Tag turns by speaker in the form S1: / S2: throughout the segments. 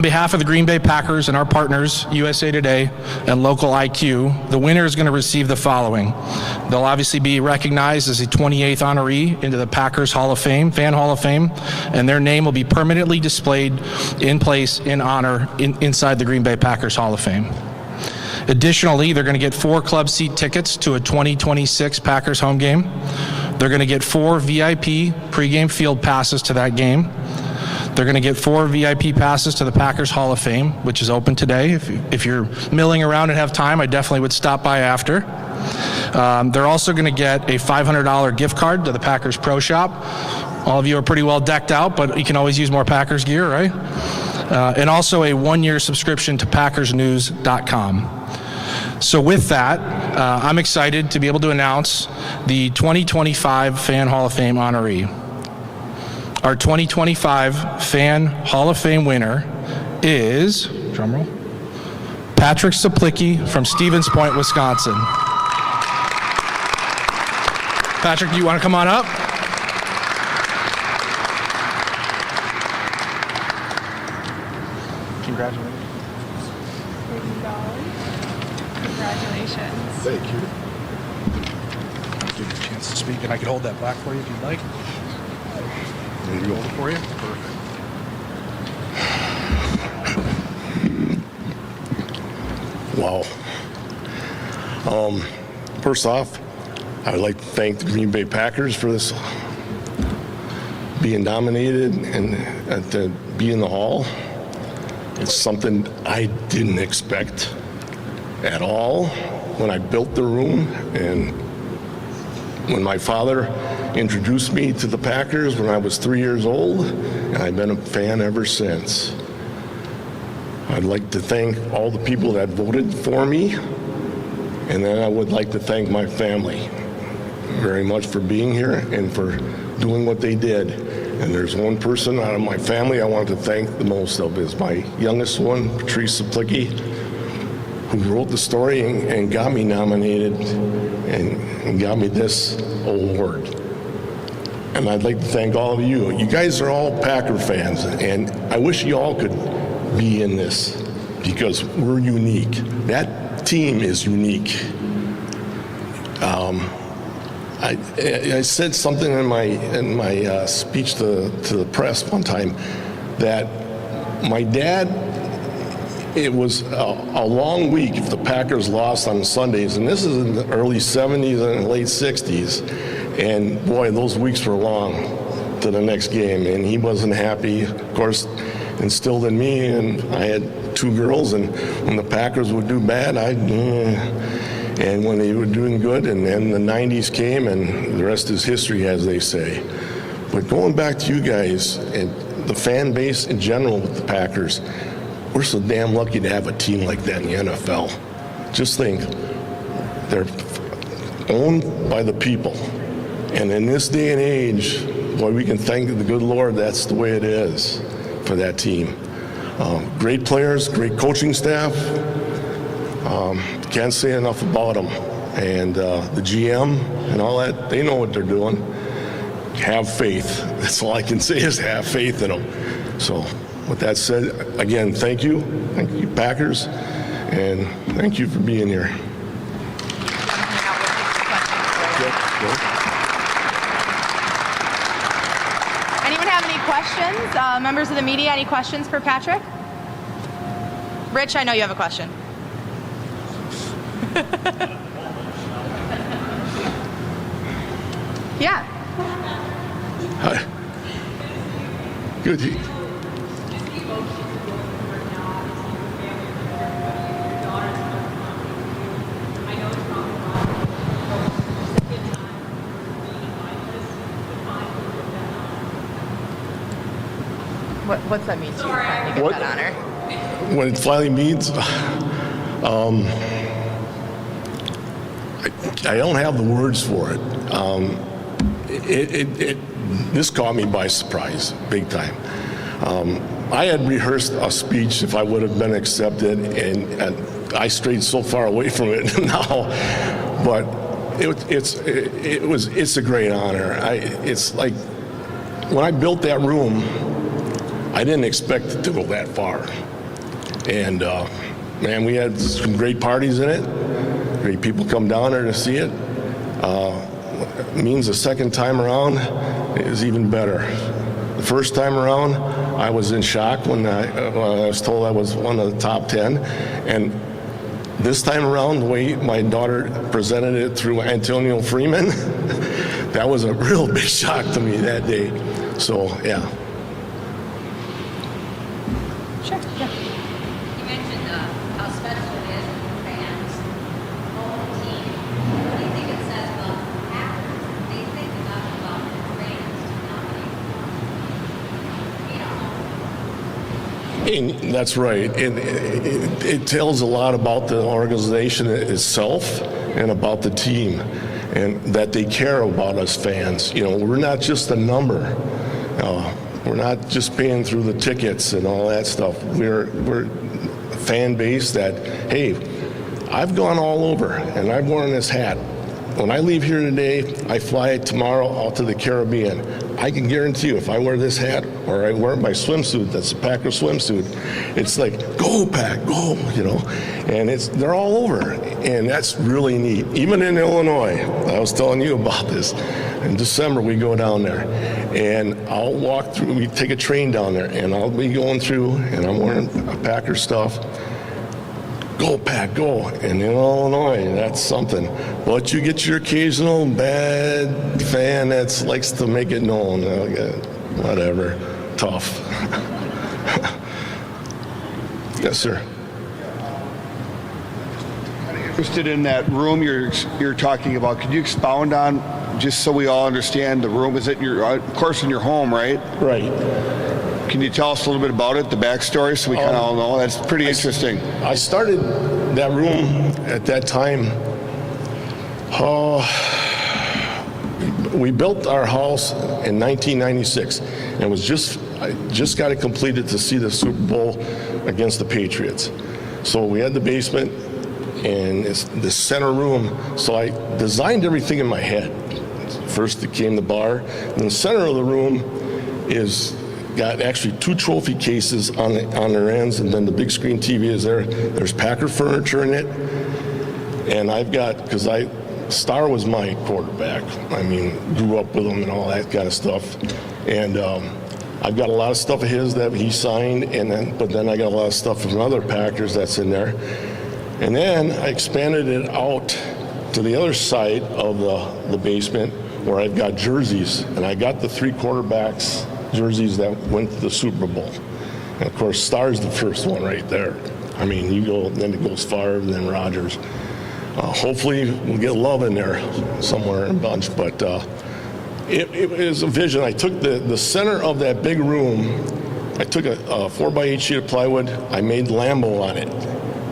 S1: On behalf of the Green Bay Packers and our partners, USA Today and Local IQ, the winner is going to receive the following. They'll obviously be recognized as a 28th honoree into the Packers Hall of Fame, Fan Hall of Fame, and their name will be permanently displayed in place in honor inside the Green Bay Packers Hall of Fame. Additionally, they're going to get 4 club seat tickets to a 2026 Packers home game. They're going to get 4 VIP pregame field passes to that game. They're going to get 4 VIP passes to the Packers Hall of Fame, which is open today. If you're milling around and have time, I definitely would stop by after. They're also going to get a $500 gift card to the Packers Pro Shop. All of you are pretty well decked out, but you can always use more Packers gear, right? And also a 1-year subscription to PackersNews.com. So with that, I'm excited to be able to announce the 2025 Fan Hall of Fame honoree. Our 2025 Fan Hall of Fame winner is, drumroll, Patrick Saplicki from Stevens Point, Wisconsin. Patrick, do you want to come on up? Congratulations.
S2: Congratulations.
S1: Thank you. I'll give you a chance to speak, and I can hold that plaque for you if you'd like. Maybe hold it for you? Perfect.
S3: Wow. First off, I would like to thank the Green Bay Packers for this being nominated and to be in the Hall. It's something I didn't expect at all when I built the room, and when my father introduced me to the Packers when I was 3 years old, and I've been a fan ever since. I'd like to thank all the people that voted for me, and then I would like to thank my family very much for being here and for doing what they did. And there's one person out of my family I want to thank the most of is my youngest one, Patrice Saplicki, who wrote the story and got me nominated and got me this award. And I'd like to thank all of you. You guys are all Packer fans, and I wish you all could be in this because we're unique. That team is unique. I said something in my speech to the press one time that my dad, it was a long week if the Packers lost on Sundays, and this is in the early 70s and late 60s. And boy, those weeks were long to the next game, and he wasn't happy. Of course, instilled in me, and I had 2 girls, and when the Packers would do bad, and when they were doing good, and then the 90s came, and the rest is history, as they say. But going back to you guys and the fan base in general with the Packers, we're so damn lucky to have a team like that in the NFL. Just think, they're owned by the people. And in this day and age, boy, we can thank the good Lord that's the way it is for that team. Great players, great coaching staff. Can't say enough about them. And the GM and all that, they know what they're doing. Have faith. That's all I can say is have faith in them. So with that said, again, thank you. Thank you, Packers. And thank you for being here.
S2: Anyone have any questions? Members of the media, any questions for Patrick? Rich, I know you have a question. Yeah.
S3: Hi. Good.
S2: What's that mean to you, finally get that honor?
S3: When it finally means, I don't have the words for it. This caught me by surprise, big time. I had rehearsed a speech if I would have been accepted, and I strayed so far away from it now. But it's a great honor. It's like when I built that room, I didn't expect it to go that far. And man, we had some great parties in it. Great people come down there to see it. Means the second time around is even better. The first time around, I was in shock when I was told I was one of the top 10. And this time around, the way my daughter presented it through Antonio Freeman, that was a real big shock to me that day. So, yeah.
S2: Sure. Yeah.
S4: You mentioned how special it is for fans, the whole team. What do you think it says about Packers? They think enough about their fans to nominate.
S3: And that's right. It tells a lot about the organization itself and about the team, and that they care about us fans. You know, we're not just a number. We're not just paying through the tickets and all that stuff. We're a fan base that, hey, I've gone all over and I've worn this hat. When I leave here today, I fly tomorrow out to the Caribbean. I can guarantee you, if I wear this hat or I wear my swimsuit, that's a Packer swimsuit, it's like, go Pack, go, you know. And they're all over, and that's really neat. Even in Illinois, I was telling you about this. In December, we go down there, and I'll walk through, we take a train down there, and I'll be going through, and I'm wearing Packer stuff. Go Pack, go. And in Illinois, that's something. But you get your occasional bad fan that likes to make it known. Whatever, tough. Yes, sir.
S5: Interested in that room you're talking about. Could you expound on, just so we all understand, the room? Is it of course, in your home, right?
S3: Right.
S5: Can you tell us a little bit about it, the backstory, so we kind of all know? That's pretty interesting.
S3: I started that room at that time. We built our house in 1996, and I just got it completed to see the Super Bowl against the Patriots. So we had the basement and it's the center room. So I designed everything in my head. First it came the bar, and the center of the room is got actually 2 trophy cases on their ends, and then the big screen TV is there. There's Packer furniture in it, and I've got, because Star was my quarterback. I mean, grew up with him and all that kind of stuff, and I've got a lot of stuff of his that he signed, but then I got a lot of stuff from other Packers that's in there, and then I expanded it out to the other side of the basement where I've got jerseys, and I got the 3 quarterbacks jerseys that went to the Super Bowl. And of course, Star's the first one right there. I mean, you go, then it goes Favre, then Rodgers. Hopefully we'll get Love in there somewhere in a bunch, but it was a vision. I took the center of that big room, I took a 4x8 sheet of plywood, I made Lambo on it,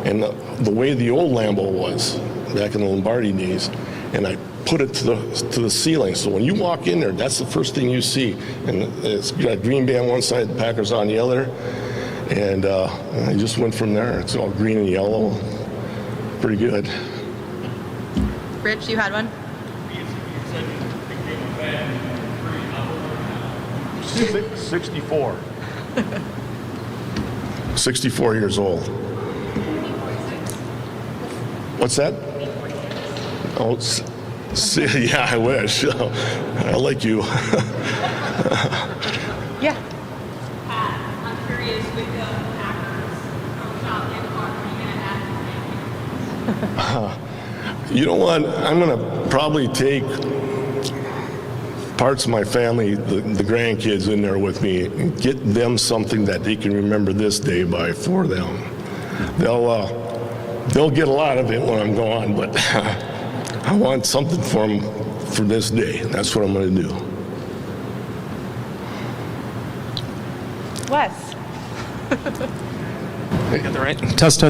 S3: and the way the old Lambo was back in the Lombardi days, and I put it to the ceiling. So when you walk in there, that's the first thing you see. And it's got Green Bay on one side, the Packers on the other. And I just went from there. It's all green and yellow. Pretty good.
S2: Rich, you had one?
S3: 64. 64 years old. What's that? Oh, yeah, I wish. I like you.
S2: Yeah.
S4: I'm curious with the Packers from South End Park, are you going to add?
S3: You know what? I'm going to probably take parts of my family, the grandkids, in there with me, and get them something that they can remember this day by for them. They'll get a lot of it when I'm gone, but I want something for them for this day. That's what I'm going to do.
S2: Wes.
S6: Test.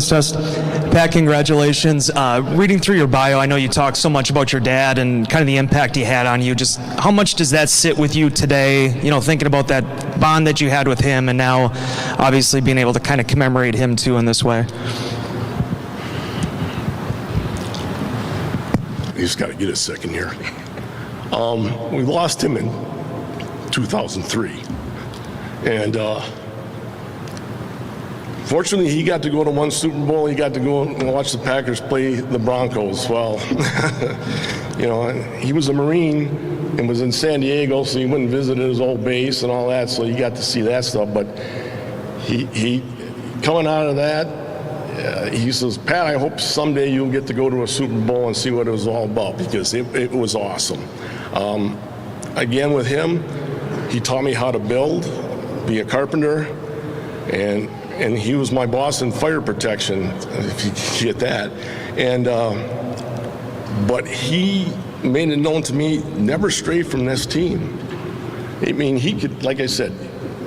S6: Pat, congratulations. Reading through your bio, I know you talked so much about your dad and kind of the impact he had on you. Just how much does that sit with you today, you know, thinking about that bond that you had with him and now obviously being able to kind of commemorate him too in this way?
S3: You just got to get a second here. We lost him in 2003. And Fortunately, he got to go to one Super Bowl. He got to go and watch the Packers play the Broncos. Well, he was a Marine and was in San Diego, so he went and visited his old base and all that, so he got to see that stuff. But he coming out of that, he says, Pat, I hope someday you'll get to go to a Super Bowl and see what it was all about, because it was awesome. Again, with him, he taught me how to build, be a carpenter, and he was my boss in fire protection, if you get that. And but he made it known to me, never stray from this team. I mean, he could, like I said,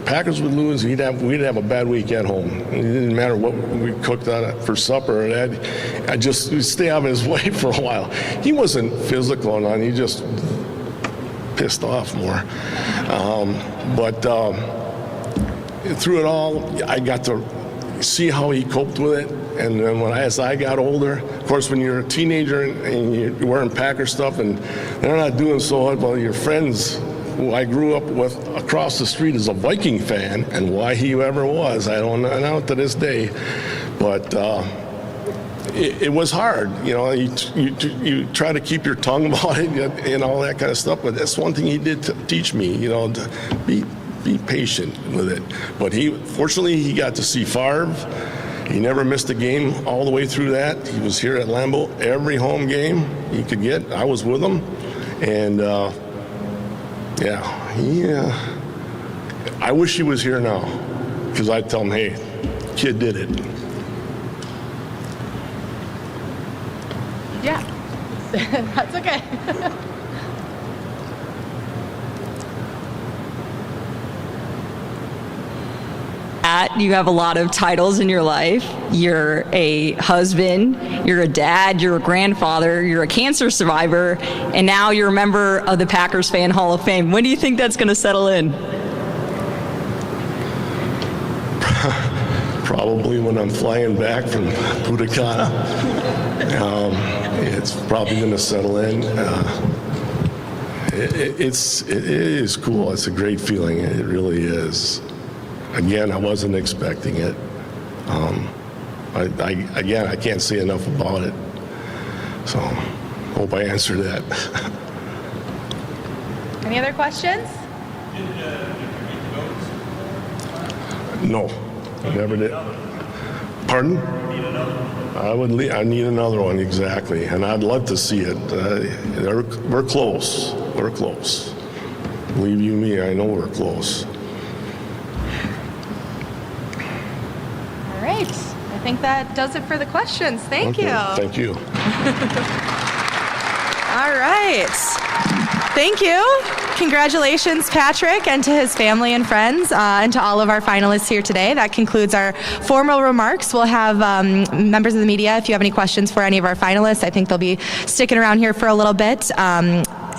S3: Packers would lose, we'd have a bad week at home. It didn't matter what we cooked on for supper or that. I just would stay out of his way for a while. He wasn't physical or nothing, he just pissed off more. But through it all, I got to see how he coped with it. And then as I got older, of course, when you're a teenager and you're wearing Packer stuff and they're not doing so well, your friends who I grew up with across the street is a Viking fan, and why he ever was, I don't know to this day. But it was hard. You try to keep your tongue about it and all that kind of stuff. But that's one thing he did to teach me, to be patient with it. But fortunately, he got to see Favre. He never missed a game all the way through that. He was here at Lambeau every home game he could get. I was with him. And, I wish he was here now, because I'd tell him, hey, kid did it.
S2: Yeah, that's okay.
S7: You have a lot of titles in your life. You're a husband, you're a dad, you're a grandfather, you're a cancer survivor, and now you're a member of the Packers Fan Hall of Fame. When do you think that's going to settle in?
S3: Probably when I'm flying back from Punta Cana. It's probably going to settle in. It is cool. It's a great feeling. It really is. Again, I wasn't expecting it. I can't say enough about it. So, hope I answered that.
S2: Any other questions?
S3: No, I never did. Pardon? I need another one, exactly, and I'd love to see it. We're close. We're close. Believe you me, I know we're close.
S2: All right. I think that does it for the questions. Thank you.
S3: Thank you.
S2: All right. Thank you. Congratulations, Patrick, and to his family and friends, and to all of our finalists here today. That concludes our formal remarks. We'll have members of the media, if you have any questions for any of our finalists. I think they'll be sticking around here for a little bit.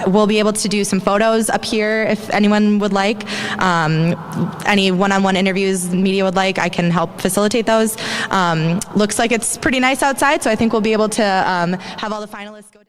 S2: We'll be able to do some photos up here if anyone would like. Any one-on-one interviews the media would like, I can help facilitate those. Looks like it's pretty nice outside, so I think we'll be able to have all the finalists go down.